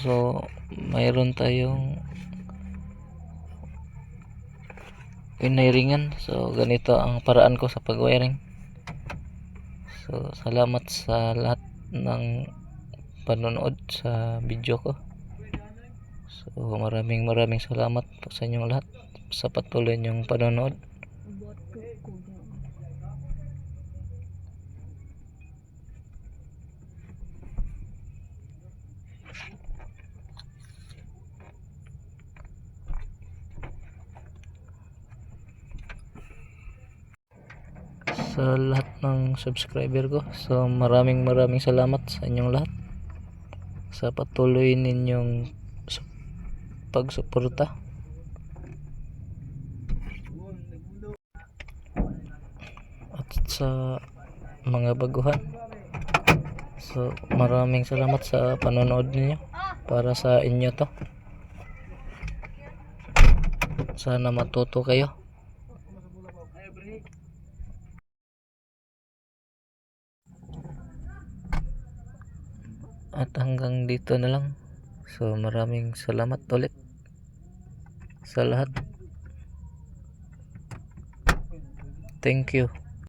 So mayroon tayong winiringan. So ganito ang paraan ko sa pag-wiring. So salamat sa lahat ng panonood sa video ko. So maraming salamat po sa inyong lahat sa patuloy niyong panonood. Sa lahat ng subscriber ko, so maraming salamat sa inyong lahat sa patuloy ninyong pagsuporta. At sa mga baguhan, so maraming salamat sa panonood ninyo. Para sa inyo to, sana matuto kayo. At hanggang dito na lang. So maraming salamat ulit sa lahat. Thank you.